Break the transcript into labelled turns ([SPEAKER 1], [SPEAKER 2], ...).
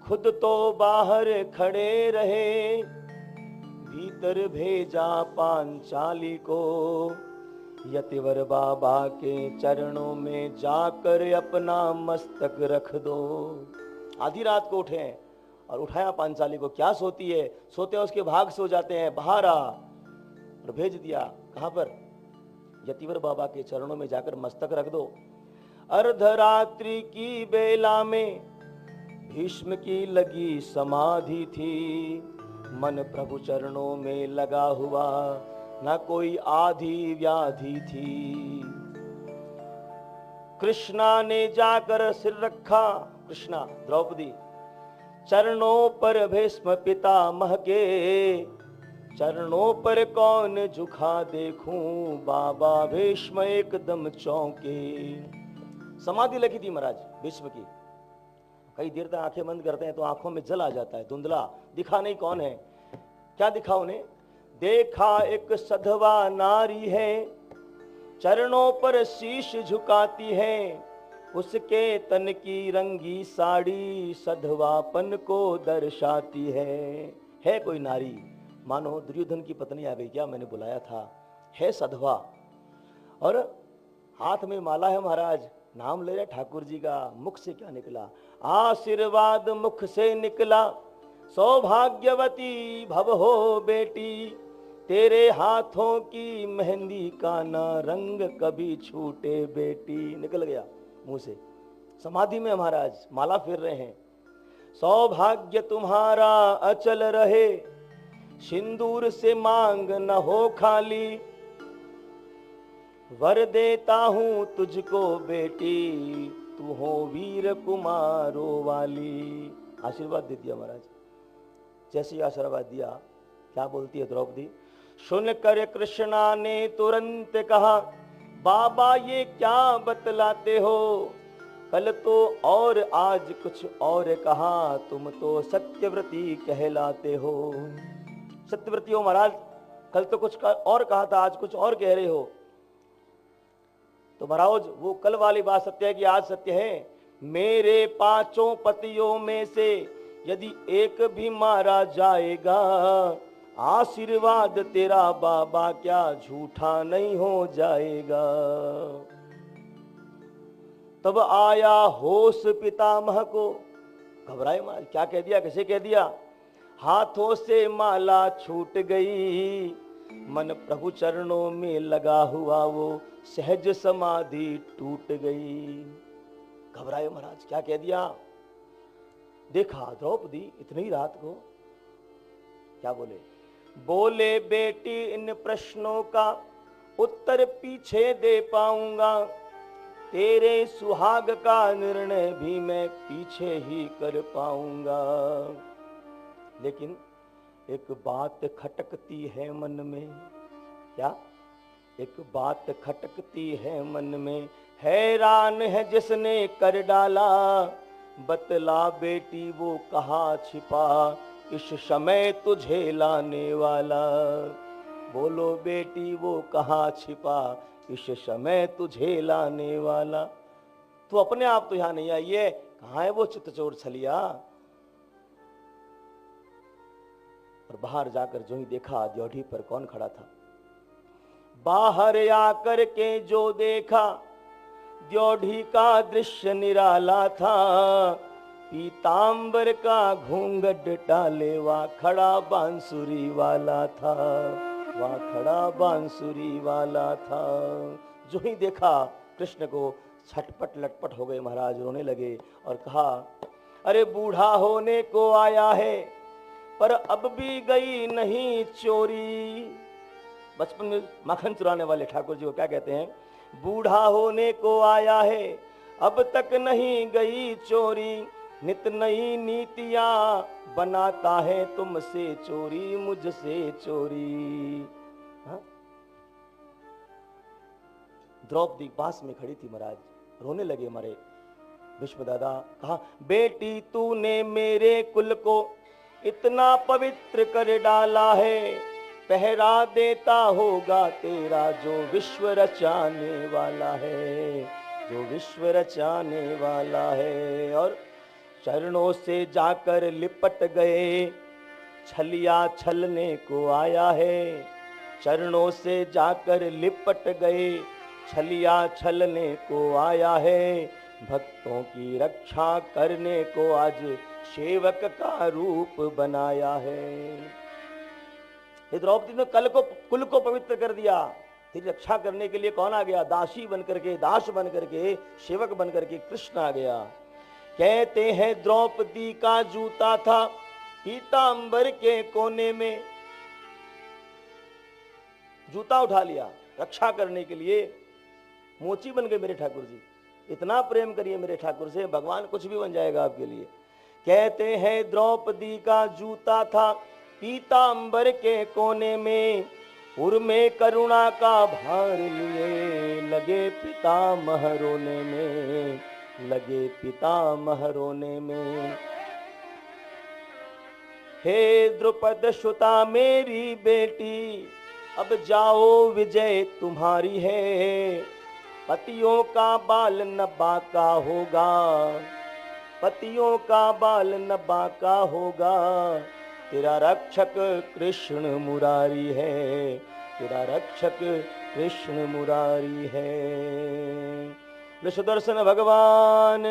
[SPEAKER 1] खुद तो बाहर खड़े रहे, भीतर भेजा पांचाली को। यतिवर बाबा के चरणों में जाकर अपना मस्तक रख दो। आधी रात को उठे और उठाया पांचाली को। क्या सोती है? सोते हैं उसके भाग सो जाते हैं। बाहर आ और भेज दिया। कहां पर? यतिवर बाबा के चरणों में जाकर मस्तक रख दो। अर्धरात्रि की बेला में भीष्म की लगी समाधि थी। मन प्रभु चरणों में लगा हुआ, न कोई आधी व्याधि थी। कृष्णा ने जाकर सिर रखा, कृष्णा द्रौपदी, चरणों पर भीष्म पितामह के। चरणों पर कौन झुका देखूं, बाबा भीष्म एकदम चौंके। समाधि लगी थी महाराज भीष्म की। कई देर तक आंखें बंद करते हैं तो आंखों में जल आ जाता है, धुंधला दिखा नहीं कौन है। क्या दिखा उन्हें? देखा एक सधवा नारी है, चरणों पर शीश झुकाती है। उसके तन की रंगी साड़ी सधवापन को दर्शाती है कोई नारी, मानो दुर्योधन की पत्नी आ गई क्या, मैंने बुलाया था। है सधवा और हाथ में माला है महाराज, नाम ले रहे ठाकुर जी का। मुख से क्या निकला? आशीर्वाद मुख से निकला, सौभाग्यवती भव हो बेटी। तेरे हाथों की मेहंदी का ना रंग कभी छूटे बेटी। निकल गया मुंह से। समाधि में महाराज माला फेर रहे हैं। सौभाग्य तुम्हारा अचल रहे, सिंदूर से मांग न हो खाली। वर देता हूं तुझको बेटी, तू हो वीर कुमारों वाली। आशीर्वाद दे दिया महाराज। जैसे आशीर्वाद दिया, क्या बोलती है द्रौपदी? सुनकर कृष्णा ने तुरंत कहा, बाबा ये क्या बतलाते हो? कल तो और आज कुछ और कहा, तुम तो सत्यव्रती कहलाते हो। सत्यव्रती हो महाराज, कल तो कुछ और कहा था, आज कुछ और कह रहे हो। तो महाराज वो कल वाली बात सत्य है कि आज सत्य है? मेरे पांचों पतियों में से यदि एक भी मारा जाएगा, आशीर्वाद तेरा बाबा क्या झूठा नहीं हो जाएगा। तब आया होश पितामह को। घबराए महाराज, क्या कह दिया, कैसे कह दिया? हाथों से माला छूट गई, मन प्रभु चरणों में लगा हुआ वो सहज समाधि टूट गई। घबराए महाराज, क्या कह दिया? देखा द्रौपदी इतनी रात को। क्या बोले? बोले बेटी इन प्रश्नों का उत्तर पीछे दे पाऊंगा, तेरे सुहाग का निर्णय भी मैं पीछे ही कर पाऊंगा। लेकिन एक बात खटकती है मन में। क्या? एक बात खटकती है मन में, हैरान है जिसने कर डाला। बतला बेटी वो कहाँ छिपा, इस समय तुझे लाने वाला। बोलो बेटी वो कहाँ छिपा, इस समय तुझे लाने वाला। तू अपने आप तो यहां नहीं आई है, कहां है वो चित्तचोर छलिया? और बाहर जाकर जो ही देखा, द्योढ़ी पर कौन खड़ा था। बाहर आकर के जो देखा, द्योढ़ी का दृश्य निराला था। पीतांबर का घूंघट डाले वहाँ खड़ा बांसुरी वाला था, वहाँ खड़ा बांसुरी वाला था। जो ही देखा कृष्ण को, छटपट लटपट हो गए महाराज, रोने लगे और कहा, अरे बूढ़ा होने को आया है पर अब भी गई नहीं चोरी। बचपन में माखन चुराने वाले ठाकुर जी को क्या कहते हैं? बूढ़ा होने को आया है अब तक नहीं गई चोरी। नित नई नीतियां बनाता है तुमसे चोरी, मुझसे चोरी। हाँ? द्रौपदी पास में खड़ी थी महाराज, रोने लगे हमारे भीष्म दादा। कहा, बेटी तूने मेरे कुल को इतना पवित्र कर डाला है, पहरा देता होगा तेरा जो विश्व रचाने वाला है, जो विश्व रचाने वाला है। और चरणों से जाकर लिपट गए, छलिया छलने को आया है। चरणों से जाकर लिपट गए, छलिया छलने को आया है। भक्तों की रक्षा करने को आज सेवक का रूप बनाया है। ये द्रौपदी ने कुल को पवित्र कर दिया। तेरी रक्षा करने के लिए कौन आ गया? दासी बन करके, दास बन करके, सेवक बन करके कृष्ण आ गया। कहते हैं द्रौपदी का जूता था पीतांबर के कोने में। जूता उठा लिया रक्षा करने के लिए, मोची बन गए मेरे ठाकुर जी। इतना प्रेम करिए मेरे ठाकुर से, भगवान कुछ भी बन जाएगा आपके लिए। कहते हैं द्रौपदी का जूता था पीतांबर के कोने में, उर में करुणा का भार लिए लगे पितामह रोने में, लगे पितामह रोने में। हे द्रुपद सुता मेरी बेटी, अब जाओ विजय तुम्हारी है। पतियों का बाल न बाका होगा, पतियों का बाल न बाका होगा। तेरा रक्षक कृष्ण मुरारी है, तेरा रक्षक कृष्ण मुरारी है। सुदर्शन भगवान